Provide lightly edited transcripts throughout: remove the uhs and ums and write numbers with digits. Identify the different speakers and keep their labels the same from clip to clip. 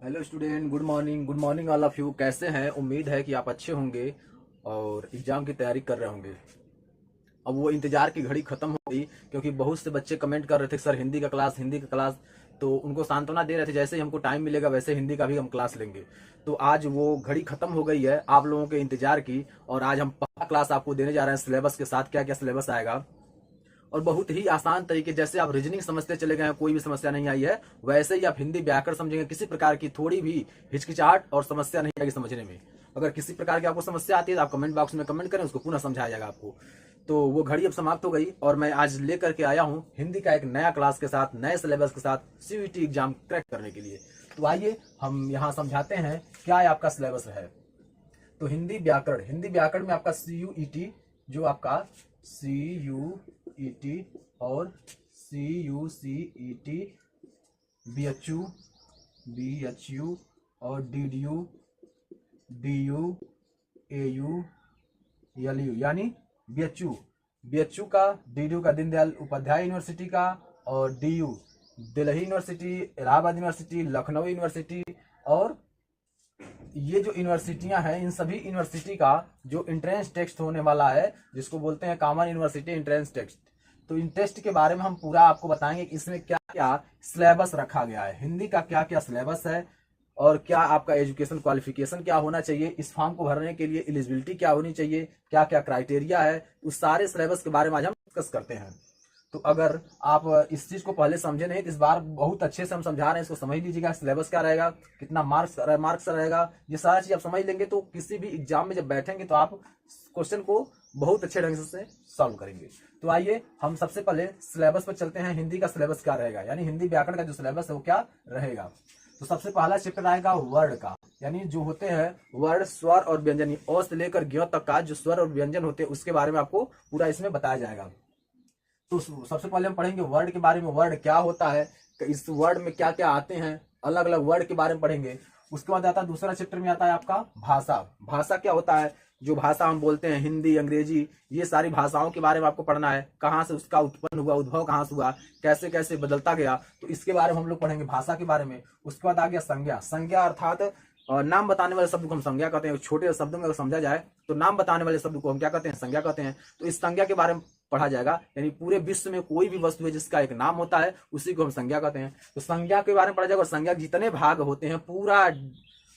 Speaker 1: Hello student, good morning all of you. कैसे हैं? उम्मीद है कि आप अच्छे होंगे और एग्जाम की तैयारी कर रहे होंगे। अब वो इंतजार की घड़ी खत्म हो गई, क्योंकि बहुत से बच्चे कमेंट कर रहे थे सर हिंदी का क्लास। तो उनको सांत्वना दे रहे थे जैसे ही हमको टाइम मिलेगा वैसे हिंदी का भी हम क्लास लेंगे। तो आज वो घड़ी खत्म हो गई है आप लोगों के इंतजार की, और आज हम पहला क्लास आपको देने जा रहे हैं सिलेबस के साथ। क्या क्या सिलेबस आएगा, और बहुत ही आसान तरीके, जैसे आप रीजनिंग समझते चले गए हैं, कोई भी समस्या नहीं आई है, वैसे ही आप हिंदी व्याकरण समझेंगे। किसी प्रकार की थोड़ी भी हिचकिचाहट और समस्या नहीं आएगी समझने में। अगर किसी प्रकार की आपको समस्या आती है तो आप कमेंट बॉक्स में कमेंट करें, उसको पुनः समझाया जाएगा आपको। तो वो घड़ी अब समाप्त हो गई और मैं आज लेकर के आया हूँ हिंदी का एक नया क्लास के साथ, नए सिलेबस के साथ, सीयूईटी एग्जाम क्रैक करने के लिए। तो आइए हम यहाँ समझाते हैं क्या आपका सिलेबस है। तो हिंदी व्याकरण में आपका सीयूईटी, जो आपका सीयूईटी और सीयूसीईटी, बीएचयू, बीएचयू और डीडीयू, डीयू, एयू, एलयू, यानी बीएचयू, बीएचयू का, डीडीयू का दीनदयाल उपाध्याय यूनिवर्सिटी का, और DU Delhi university, Allahabad university, Lucknow university. और ये जो यूनिवर्सिटियां हैं, इन सभी यूनिवर्सिटी का जो इंट्रेंस टेस्ट होने वाला है, जिसको बोलते हैं कॉमन यूनिवर्सिटी इंट्रेंस टेस्ट। तो इन टेस्ट के बारे में हम पूरा आपको बताएंगे कि इसमें क्या क्या सिलेबस रखा गया है, हिंदी का क्या क्या सिलेबस है, और क्या आपका एजुकेशन क्वालिफिकेशन क्या होना चाहिए, इस फॉर्म को भरने के लिए एलिजिबिलिटी क्या होनी चाहिए, क्या क्या क्राइटेरिया है, उस सारे सिलेबस के बारे में आज हम डिस्कस करते हैं। तो अगर आप इस चीज को पहले समझे नहीं तो इस बार बहुत अच्छे से हम समझा रहे हैं, इसको समझ लीजिएगा। सिलेबस क्या रहेगा, कितना मार्क्स रहेगा, ये सारा चीज आप समझ लेंगे तो किसी भी एग्जाम में जब बैठेंगे तो आप क्वेश्चन को बहुत अच्छे ढंग से सॉल्व करेंगे। तो आइए हम सबसे पहले सिलेबस पर चलते हैं। हिंदी का सिलेबस क्या रहेगा, यानी हिंदी व्याकरण का जो सिलेबस है वो क्या रहेगा। तो सबसे पहला चैप्टर आएगा वर्ड का, यानी जो होते हैं वर्ड, स्वर और व्यंजन, अ से लेकर ज्ञ तक का जो स्वर और व्यंजन होते हैं उसके बारे में आपको पूरा इसमें बताया जाएगा। तो सबसे पहले हम पढ़ेंगे वर्ड के बारे में। वर्ड क्या होता है, इस वर्ड में क्या क्या आते हैं, अलग अलग वर्ड के बारे में पढ़ेंगे। उसके बाद आता है दूसरा चैप्टर में आता है आपका भाषा। भाषा क्या होता है, जो भाषा हम बोलते हैं हिंदी, अंग्रेजी, ये सारी भाषाओं के बारे में आपको पढ़ना है। कहाँ से उसका उत्पन्न हुआ, उद्भव कहाँ से हुआ, कैसे कैसे बदलता गया, तो इसके बारे में हम लोग पढ़ेंगे, भाषा के बारे में। उसके बाद आ गया संज्ञा। संज्ञा अर्थात नाम बताने वाले शब्द को हम संज्ञा कहते हैं। छोटे शब्दों में अगर समझा जाए तो नाम बताने वाले शब्द को हम क्या कहते हैं, संज्ञा कहते हैं। तो इस संज्ञा के बारे में पढ़ा जाएगा, यानी पूरे विश्व में कोई भी वस्तु है जिसका एक नाम होता है उसी को हम संज्ञा कहते हैं। तो संज्ञा के बारे में पढ़ा जाएगा, और संज्ञा जितने भाग होते हैं पूरा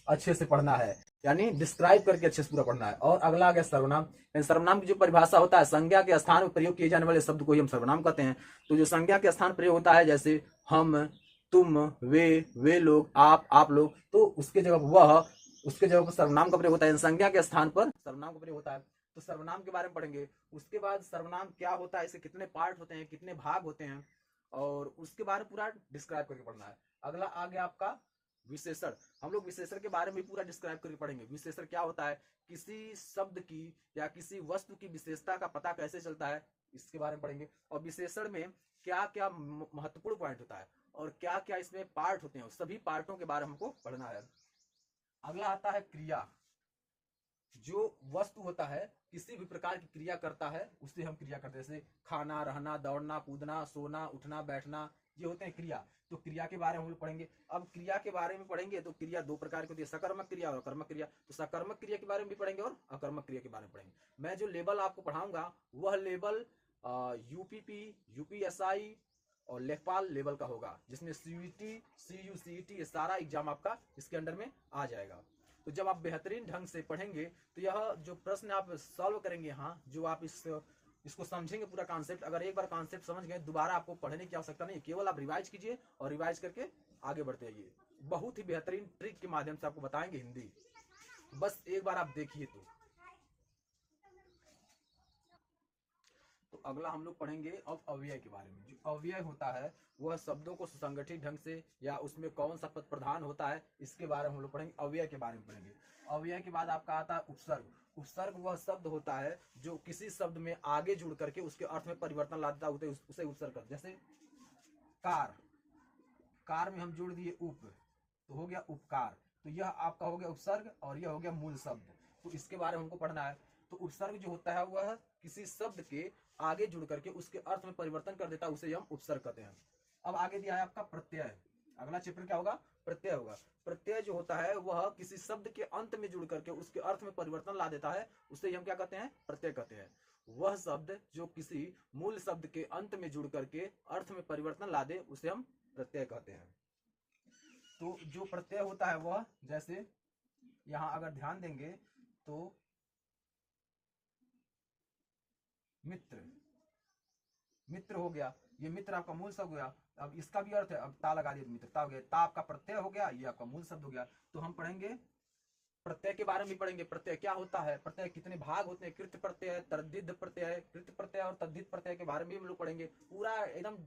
Speaker 1: अच्छे से पढ़ना है, यानी डिस्क्राइब करके अच्छे से पूरा पढ़ना है। और अगला आ गया सर्वनाम। सर्वनाम की जो परिभाषा होता है, संज्ञा के स्थान में प्रयोग किए जाने वाले शब्द को ही हम सर्वनाम कहते हैं। तो जो संज्ञा के स्थान प्रयोग होता है, जैसे हम, तुम, वे लोग, आप लोग, तो उसके जगह वह, उसके जगह पर सर्वनाम का प्रयोग होता है। संज्ञा के स्थान पर सर्वनाम का प्रयोग होता है। तो सर्वनाम के बारे में पढ़ेंगे। उसके बाद सर्वनाम क्या होता है, इसके कितने पार्ट होते हैं, कितने भाग होते हैं, और उसके बारे में पूरा डिस्क्राइब करके पढ़ना है। अगला आ गया आपका विशेषण। हम लोग विशेषण के बारे में पूरा डिस्क्राइब करके पढ़ेंगे। विशेषण क्या होता है, किसी शब्द की या किसी वस्तु की विशेषता का पता कैसे चलता है, इसके बारे में पढ़ेंगे। और विशेषण में क्या क्या महत्वपूर्ण पॉइंट होता है और क्या क्या इसमें पार्ट होते हैं, सभी पार्टों के बारे में हमको पढ़ना है। अगला आता है क्रिया। जो वस्तु होता है किसी भी प्रकार की क्रिया करता है उसे हम क्रिया करते हैं, जैसे खाना, रहना, दौड़ना, कूदना, सोना, उठना, बैठना, ये होते हैं क्रिया। तो क्रिया के बारे में हम लोग पढ़ेंगे। अब क्रिया के बारे में पढ़ेंगे तो क्रिया दो प्रकार की होती है, सकर्मक क्रिया और अकर्मक क्रिया। तो सकर्मक क्रिया के बारे में भी पढ़ेंगे और अकर्मक क्रिया के बारे में पढ़ेंगे। मैं जो लेवल आपको पढ़ाऊंगा वह लेवल यूपीपी, यूपीएसआई और लेखपाल लेवल का होगा, जिसमें सीयूईटी, सीयूसीईटी, ये सारा एग्जाम आपका इसके अंडर में आ जाएगा। तो जब आप बेहतरीन ढंग से पढ़ेंगे तो यह जो प्रश्न आप सॉल्व करेंगे, हाँ, जो आप इसको समझेंगे पूरा कॉन्सेप्ट, अगर एक बार कॉन्सेप्ट समझ गए दोबारा आपको पढ़ने की आवश्यकता नहीं, केवल आप रिवाइज कीजिए और रिवाइज करके आगे बढ़ते जाइए। बहुत ही बेहतरीन ट्रिक के माध्यम से आपको बताएंगे हिंदी, बस एक बार आप देखिए। तो अगला हम लोग पढ़ेंगे अब अव्यय के बारे में। जो अव्यय होता है वह शब्दों को सुसंगठित ढंग से, या उसमें कौन सा पद प्रधान होता है, इसके बारे में हम लोग पढ़ेंगे। अव्यय के बारे में पढ़ेंगे। अव्यय के बाद आपका आता है उपसर्ग। उपसर्ग वह शब्द होता है जो किसी शब्द में आगे जुड़ करके उसके अर्थ में परिवर्तन लाता है, उसे उपसर्ग करते हैं। जैसे कार, कार में हम जोड़ दिए उप, तो हो गया उपकार। तो यह आपका हो गया उपसर्ग और यह हो गया मूल शब्द। तो इसके बारे में हमको पढ़ना है। तो उपसर्ग जो होता है वह किसी शब्द के आगे जुड़ करके उसके अर्थ में परिवर्तन कर देता है, उसे हम उपसर्ग कहते हैं। अब आगे दिया है आपका प्रत्यय। अगला चैप्टर क्या होगा? प्रत्यय होगा। प्रत्यय जो होता है वह किसी शब्द के अंत में जुड़ करके उसके अर्थ में परिवर्तन ला देता है, उससे हम क्या कहते हैं? प्रत्यय कहते हैं। वह शब्द जो किसी मूल शब्द के अंत में जुड़ करके अर्थ में परिवर्तन ला दे उसे हम प्रत्यय कहते हैं। तो जो प्रत्यय होता है वह, जैसे यहां अगर ध्यान देंगे तो मित्र, मित्र हो गया, ये मित्र आपका मूल शब्द हो गया। अब इसका भी अर्थ है, अब ता लगा दिया मित्रता हो गया, ता आपका प्रत्यय हो गया, ये आपका मूल शब्द हो गया। तो हम पढ़ेंगे प्रत्यय के बारे में भी पढ़ेंगे। प्रत्यय क्या होता है, प्रत्यय कितने भाग होते हैं, कृत प्रत्यय, तद्धित प्रत्यय, कृत प्रत्यय और तद्धित प्रत्यय के बारे में भी हम लोग पढ़ेंगे। पूरा एकदम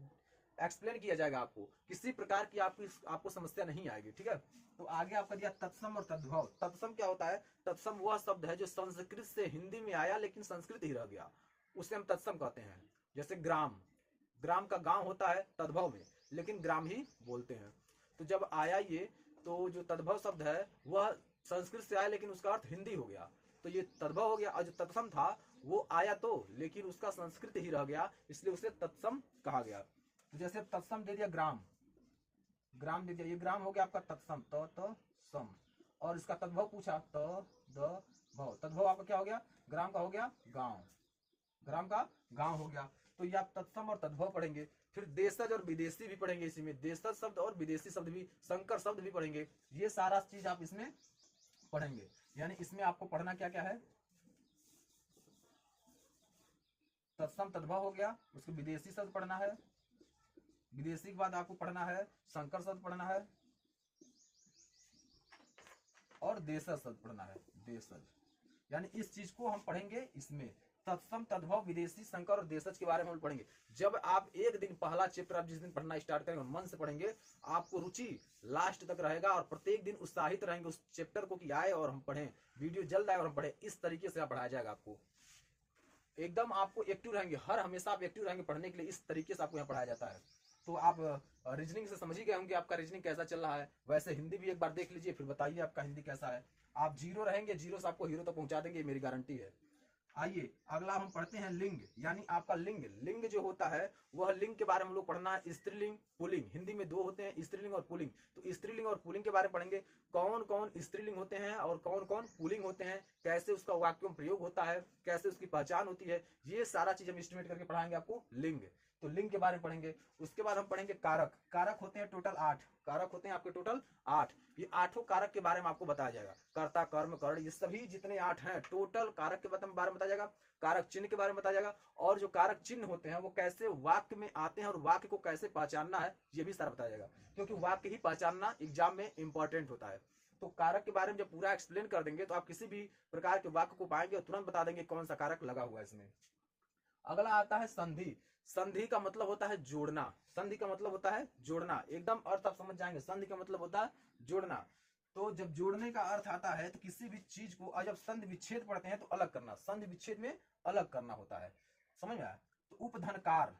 Speaker 1: एक्सप्लेन किया जाएगा आपको, किसी प्रकार की आपको समस्या नहीं आएगी, ठीक है। तो आगे आपका दिया तत्सम और तद्भव। तत्सम क्या होता है? तत्सम वह शब्द है जो संस्कृत से हिंदी में आया लेकिन संस्कृत ही रह गया, उसे हम तत्सम कहते हैं। जैसे ग्राम, ग्राम का गांव होता है तद्भव में, लेकिन ग्राम ही बोलते हैं। तो जब आया ये, तो जो तद्भव शब्द है वह संस्कृत से आया लेकिन उसका अर्थ हिंदी हो गया, तो ये तद्भव हो गया। और जो तत्सम था वो आया तो, लेकिन उसका संस्कृत ही रह गया, इसलिए उसे तत्सम कहा गया। तो जैसे तत्सम दे दिया ग्राम, ग्राम दे दिया, ये ग्राम हो गया आपका तत्सम, त सम। और इसका तद्भव पूछा, त द भव, तद्भव आपका क्या हो गया? ग्राम का हो गया गांव, ग्राम का गांव हो गया। तो ये आप तत्सम और तद्भव पढ़ेंगे। फिर देशज और विदेशी भी पढ़ेंगे, इसी में देशज शब्द और विदेशी शब्द भी, संकर शब्द भी पढ़ेंगे। ये सारा चीज आप इसमें पढ़ेंगे। यानी इसमें आपको पढ़ना क्या क्या है? तत्सम तद्भव हो गया, उसके विदेशी शब्द पढ़ना है, विदेशी के बाद आपको पढ़ना है संकर शब्द पढ़ना है, और देशज शब्द पढ़ना है, देशज। यानी इस चीज को हम पढ़ेंगे इसमें, तत्सम तद्भव विदेशी संकर और देशज के बारे में हम पढ़ेंगे। जब आप एक दिन पहला चैप्टर आप जिस दिन पढ़ना स्टार्ट करेंगे मन से पढ़ेंगे, आपको रुचि लास्ट तक रहेगा और प्रत्येक दिन उत्साहित रहेंगे उस चैप्टर को कि आए और हम पढ़ें, वीडियो जल्द आए और हम पढ़ें। इस तरीके से आप पढ़ाया जाएगा आपको, एकदम आपको एक्टिव रहेंगे, हर हमेशा आप एक्टिव रहेंगे पढ़ने के लिए। इस तरीके से आपको यहाँ पढ़ाया जाता है। तो आप रीजनिंग से समझ ही गए होंगे आपका रीजनिंग कैसा चल रहा है। वैसे हिंदी भी एक बार देख लीजिए, फिर बताइए आपका हिंदी कैसा है। आप जीरो रहेंगे, जीरो से आपको हीरो तक पहुंचा देंगे, मेरी गारंटी है। आइए अगला हम पढ़ते हैं लिंग, यानी आपका लिंग। लिंग जो होता है वह लिंग के बारे में हम लोग पढ़ना है, स्त्रीलिंग पुल्लिंग। हिंदी में दो होते हैं, स्त्रीलिंग और पुल्लिंग। तो स्त्रीलिंग और पुल्लिंग के बारे में पढ़ेंगे, कौन कौन स्त्रीलिंग होते हैं और कौन कौन पुल्लिंग होते हैं, कैसे उसका वाक्य में प्रयोग होता है, कैसे उसकी पहचान होती है, ये सारा चीज हम एस्टिमेट करके पढ़ाएंगे आपको लिंग। तो लिंग के बारे में पढ़ेंगे। उसके बाद हम पढ़ेंगे कारक। कारक होते हैं टोटल 8 कारक होते हैं आपके, टोटल 8। ये 8 कारक के बारे में आपको बताया जाएगा, कर्ता कर्म कर्ण, ये सभी जितने 8 हैं टोटल कारक के बारे में बताया जाएगा। कारक चिन्ह के बारे में बताया जाएगा, और जो कारक चिन्ह होते हैं वो कैसे वाक्य में आते हैं और वाक्य को कैसे पहचानना है ये भी सारा बताया जाएगा, क्योंकि वाक्य ही पहचानना एग्जाम में इंपॉर्टेंट होता है। तो कारक के बारे में जब पूरा एक्सप्लेन कर देंगे तो आप किसी भी प्रकार के वाक्य को पाएंगे और तुरंत बता देंगे कौन सा कारक लगा हुआ है इसमें। अगला आता है संधि। संधि का मतलब होता है जोड़ना। संधि का मतलब होता है जोड़ना, एकदम अर्थ आप समझ जाएंगे। संधि का मतलब होता है जोड़ना। तो जब जोड़ने का अर्थ आता है तो किसी भी चीज को, और जब संधि विच्छेद पढ़ते हैं तो अलग करना, संधि विच्छेद में अलग करना होता है, समझ में आया। तो उपधनकार,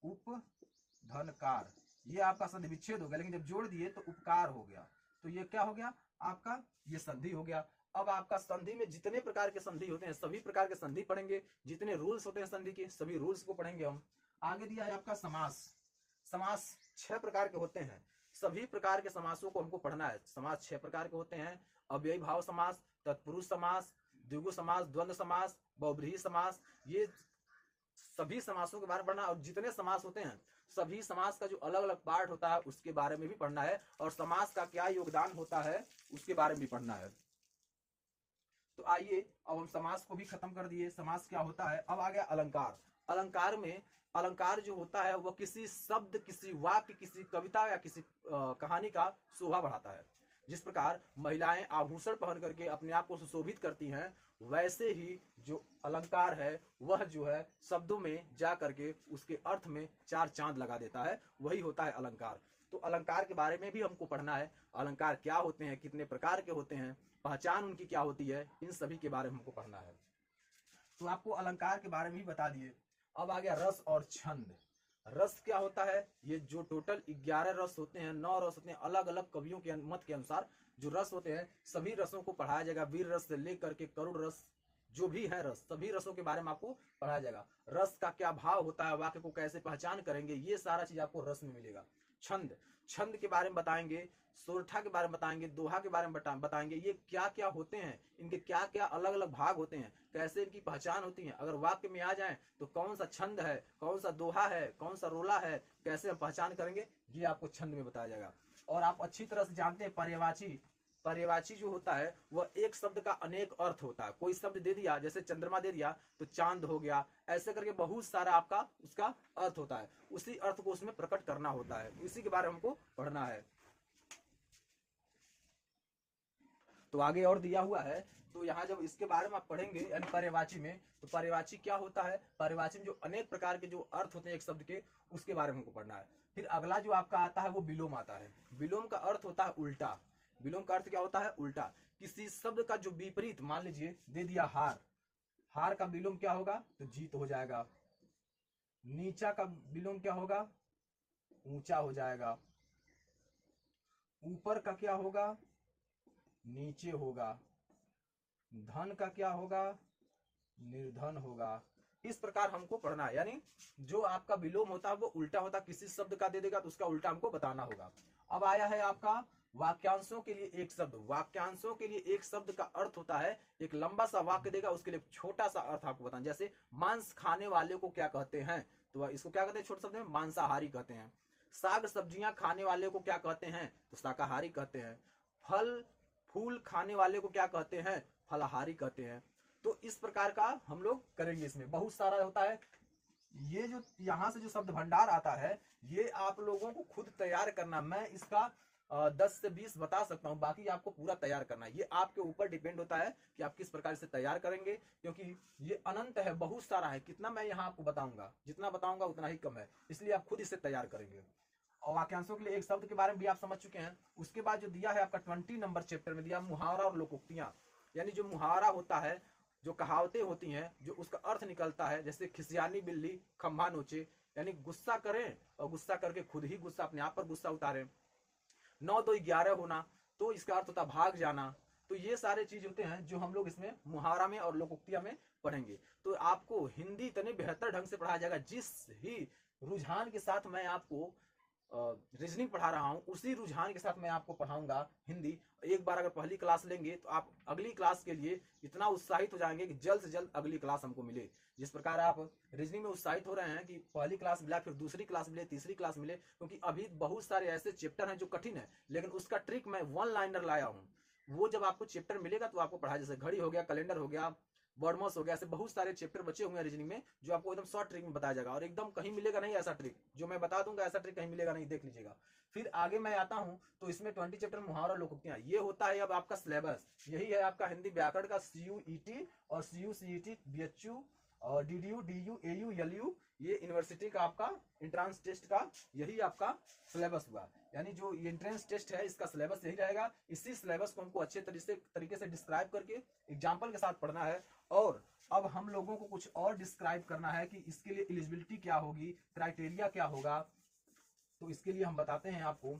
Speaker 1: उपधनकार ये आपका संधि विच्छेद हो गया, लेकिन जब जोड़ दिए तो उपकार हो गया, तो ये क्या हो गया आपका, ये संधि हो गया। अब आपका संधि में जितने प्रकार के संधि होते हैं सभी प्रकार के संधि पढ़ेंगे, जितने रूल्स होते हैं संधि के सभी रूल्स को पढ़ेंगे हम। आगे दिया है आपका समास। समास 6 प्रकार के होते हैं, सभी प्रकार के समासों को हमको पढ़ना है। समास 6 प्रकार के होते हैं, अव्ययी भाव समास, तत्पुरुष समास, द्विगु समास, द्वंद्व समास, बहुब्रीहि समास। ये सभी समासों के बारे में पढ़ना, और जितने समास होते हैं सभी समास का जो अलग अलग पार्ट होता है उसके बारे में भी पढ़ना है, और समास का क्या योगदान होता है उसके बारे में भी पढ़ना है। तो आइए अब हम समास को भी खत्म कर दिए। समास क्या होता है, अब आ गया अलंकार। अलंकार में, अलंकार जो होता है वह किसी शब्द, किसी वाक्य, किसी कविता या किसी कहानी का शोभा बढ़ाता है। जिस प्रकार महिलाएं आभूषण पहन करके अपने आप को सुशोभित करती हैं, वैसे ही जो अलंकार है वह जो है शब्दों में जा करके उसके अर्थ में 4 चांद लगा देता है, वही होता है अलंकार। तो अलंकार के बारे में भी हमको पढ़ना है, अलंकार क्या होते हैं, कितने प्रकार के होते हैं, पहचान उनकी क्या होती है, इन सभी के बारे में हमको पढ़ना है। तो आपको अलंकार के बारे में भी बता दिए। अब आ गया रस और छंद। रस क्या होता है, ये जो टोटल 11 रस होते हैं, 9 रस होते हैं, अलग अलग कवियों के मत के अनुसार जो रस होते हैं सभी रसों को पढ़ाया जाएगा। वीर रस से लेकर के करुण रस, जो भी है रस, सभी रसों के बारे में आपको पढ़ाया जाएगा। रस का क्या भाव होता है, वाक्य को कैसे पहचान करेंगे, ये सारा चीज आपको रस में मिलेगा। छंद, छंद के बारे में बताएंगे, सोरठा के बारे में बताएंगे, दोहा के बारे में बताएंगे, ये क्या क्या होते हैं, इनके क्या क्या अलग अलग भाग होते हैं, कैसे इनकी पहचान होती है, अगर वाक्य में आ जाए तो कौन सा छंद है, कौन सा दोहा है, कौन सा रोला है, कैसे हम पहचान करेंगे, ये आपको छंद में बताया जाएगा। और आप अच्छी तरह से जानते हैं पर्यायवाची, पर्यायवाची जो होता है वह एक शब्द का अनेक अर्थ होता है। कोई शब्द दे दिया, जैसे चंद्रमा दे दिया तो चांद हो गया, ऐसे करके बहुत सारा आपका उसका अर्थ होता है, उसी अर्थ को उसमें प्रकट करना होता है, इसी के बारे में हमको पढ़ना है। तो आगे और दिया हुआ है, तो यहाँ जब इसके बारे में आप पढ़ेंगे यानी पर्यायवाची में, तो पर्यायवाची क्या होता है, पर्यायवाची में जो अनेक प्रकार के जो अर्थ होते हैं एक शब्द के, उसके बारे में हमको पढ़ना है। फिर अगला जो आपका आता है वो विलोम आता है। विलोम का अर्थ होता है उल्टा। विलोम का अर्थ क्या होता है, उल्टा। किसी शब्द का जो विपरीत, मान लीजिए दे दिया हार, हार का विलोम क्या होगा, तो जीत हो जाएगा। नीचा का विलोम क्या होगा, ऊंचा हो जाएगा। ऊपर का क्या होगा, नीचे होगा। धन का क्या होगा, निर्धन होगा। इस प्रकार हमको पढ़ना है, यानी जो आपका विलोम होता है वो उल्टा होता है, किसी शब्द का दे देगा तो उसका उल्टा हमको बताना होगा। अब आया है आपका वाक्यांशों के लिए एक शब्द। वाक्यांशों के लिए एक शब्द का अर्थ होता है, एक लंबा सा वाक्य देगा, उसके लिए छोटा सा अर्थ आपको बताना। जैसे मांस खाने वाले को क्या कहते हैं, तो इसको क्या कहते हैं, छोटे शब्द में मांसाहारी कहते हैं। साग सब्जियां खाने वाले को क्या कहते हैं, तो शाकाहारी कहते हैं। फल फूल खाने वाले को क्या कहते हैं, फलाहारी कहते हैं। तो इस प्रकार का हम लोग करेंगे, इसमें बहुत सारा होता है। ये जो यहाँ से जो शब्द भंडार आता है, ये आप लोगों को खुद तैयार करना। मैं इसका 10 से 20 बता सकता हूँ, बाकी आपको पूरा तैयार करना है। ये आपके ऊपर डिपेंड होता है कि आप किस प्रकार से तैयार करेंगे, क्योंकि ये अनंत है, बहुत सारा है। कितना मैं यहाँ आपको बताऊंगा, जितना बताऊंगा उतना ही कम है, इसलिए आप खुद इसे तैयार करेंगे। और वाक्यांशों के लिए एक शब्द के बारे में भी आप समझ चुके हैं। उसके बाद जो दिया है आपका 20 नंबर चैप्टर में दिया मुहावरा और लोकोक्तियां, यानी जो मुहावरा होता है, जो कहावतें होती हैं, जो उसका अर्थ निकलता है। जैसे खिसियानी बिल्ली खंभा नोचे, यानी गुस्सा करें और गुस्सा करके खुद ही गुस्सा अपने आप पर गुस्सा उतारें। 9 2 11 होना, तो इसका अर्थ होता है भाग जाना। तो ये सारे चीज होते हैं जो हम लोग इसमें मुहावरा में और लोकोक्तियां में पढ़ेंगे। तो आपको हिंदी इतने बेहतर ढंग से पढ़ाया जाएगा, जिस ही रुझान के साथ मैं आपको रीजनिंग पढ़ा रहा हूं, उसी रुझान के साथ मैं आपको पढ़ाऊंगा हिंदी। एक बार अगर पहली क्लास लेंगे तो आप अगली क्लास के लिए इतना उत्साहित हो जाएंगे कि जल्द से जल्द अगली क्लास हमको मिले। जिस प्रकार आप रीजनिंग में उत्साहित हो रहे हैं कि पहली क्लास मिला, फिर दूसरी क्लास मिले, तीसरी क्लास मिले, क्योंकि अभी बहुत सारे ऐसे चैप्टर हैं जो कठिन है, लेकिन उसका ट्रिक मैं 1 लाइनर लाया हूं। वो जब आपको चैप्टर मिलेगा तो आपको पढ़ा, जैसे घड़ी हो गया, कैलेंडर हो गया, वर्डमॉस हो गया, ऐसे बहुत सारे चैप्टर बचे हुए हैं रीजनिंग में, जो आपको एकदम शॉर्ट ट्रिक में बताया जाएगा। और एकदम कहीं मिलेगा नहीं ऐसा ट्रिक, जो मैं बता दूंगा ऐसा ट्रिक कहीं मिलेगा नहीं, देख लीजिएगा। फिर आगे मैं आता हूं तो इसमें 20 चैप्टर मुहावरा लोकोक्तियां, ये होता है अब आपका सिलेबस। यही है आपका हिंदी व्याकरण का CUET और CUCET BHU और DDU DU AU LU, ये यूनिवर्सिटी का आपका एंट्रेंस टेस्ट का यही आपका सिलेबस हुआ। यानी जो एंट्रेंस टेस्ट है इसका सिलेबस यही रहेगा। इसी सिलेबस को हमको अच्छे तरीके से डिस्क्राइब करके एग्जाम्पल के साथ पढ़ना है। और अब हम लोगों को कुछ और डिस्क्राइब करना है कि इसके लिए एलिजिबिलिटी क्या होगी, क्राइटेरिया क्या होगा। तो इसके लिए हम बताते हैं आपको।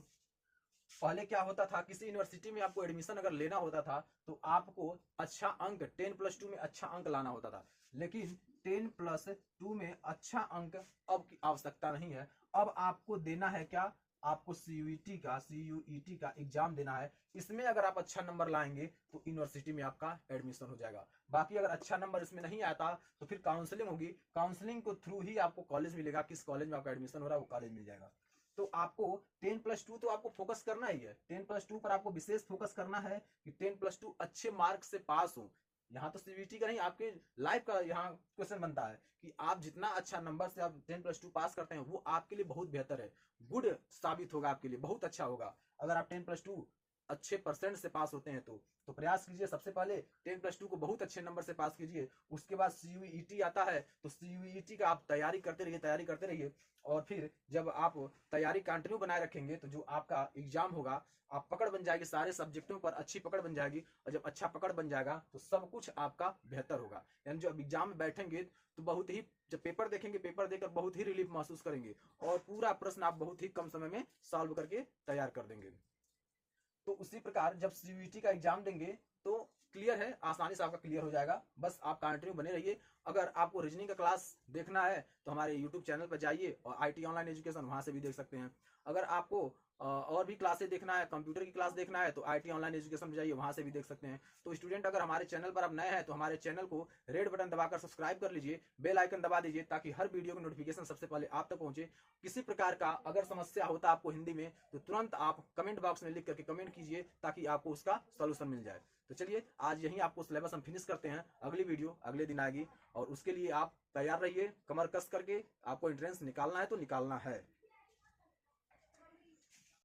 Speaker 1: पहले क्या होता था, किसी यूनिवर्सिटी में आपको एडमिशन अगर लेना होता था तो आपको अच्छा अंक 10+2 में अच्छा अंक लाना होता था। लेकिन 10+2 में अच्छा अंक अब की आवश्यकता नहीं है। अब आपको देना है क्या, आपको CUET का एग्जाम देना है। इसमें अगर आप अच्छा नंबर लाएंगे तो यूनिवर्सिटी में आपका एडमिशन हो जाएगा। बाकी अगर अच्छा नंबर इसमें नहीं आता तो फिर काउंसलिंग होगी, काउंसलिंग को थ्रू ही आपको कॉलेज मिलेगा, किस कॉलेज में आपका एडमिशन हो रहा है वो कॉलेज मिल जाएगा। तो आपको 10+2 तो आपको फोकस करना ही है, 10+2 पर आपको विशेष फोकस करना है कि 10+2 अच्छे मार्क्स से पास हो। यहाँ तो CBT का नहीं, आपके लाइफ का यहाँ क्वेश्चन बनता है कि आप जितना अच्छा नंबर से आप 10+2 पास करते हैं वो आपके लिए बहुत बेहतर है, गुड साबित होगा आपके लिए, बहुत अच्छा होगा। अगर आप 10+2 अच्छे परसेंट से पास होते हैं तो प्रयास कीजिए, सबसे पहले 10+2 को बहुत अच्छे नंबर से पास कीजिए। उसके बाद CUET आता है, तो CUET का आप तैयारी करते रहिए। और फिर जब आप तैयारी कंटिन्यू बनाए रखेंगे तो जो आपका एग्जाम होगा, आप पकड़ बन जाएगी, सारे सब्जेक्टों पर अच्छी पकड़ बन जाएगी। और जब अच्छा पकड़ बन जाएगा तो सब कुछ आपका बेहतर होगा। यानी जब एग्जाम में बैठेंगे तो बहुत ही, जब पेपर देखेंगे, पेपर देकर बहुत ही रिलीफ महसूस करेंगे और पूरा प्रश्न आप बहुत ही कम समय में सॉल्व करके तैयार कर देंगे। तो उसी प्रकार जब CUET का एग्जाम देंगे तो क्लियर है, आसानी से आपका क्लियर हो जाएगा। बस आप कंटिन्यू बने रहिए। अगर आपको रीजनिंग का क्लास देखना है तो हमारे यूट्यूब चैनल पर जाइए और IT ऑनलाइन एजुकेशन वहां से भी देख सकते हैं। अगर आपको और भी क्लासेस देखना है, कंप्यूटर की क्लास देखना है तो IT ऑनलाइन एजुकेशन में जाइए, वहां से भी देख सकते हैं। तो स्टूडेंट, अगर हमारे चैनल पर आप नए हैं तो हमारे चैनल को रेड बटन दबाकर सब्सक्राइब कर लीजिए, बेल आइकन दबा दीजिए, ताकि हर वीडियो की नोटिफिकेशन सबसे पहले आप तक पहुंचे। किसी प्रकार का अगर समस्या होता आपको हिंदी में तो तुरंत आप कमेंट बॉक्स में लिख करके कमेंट कीजिए, ताकि आपको उसका सोल्यूशन मिल जाए। तो चलिए, आज यहीं आपको सिलेबस हम फिनिश करते हैं। अगली वीडियो अगले दिन आएगी और उसके लिए आप तैयार रहिए, कमर कस करके। आपको एंट्रेंस निकालना है तो निकालना है।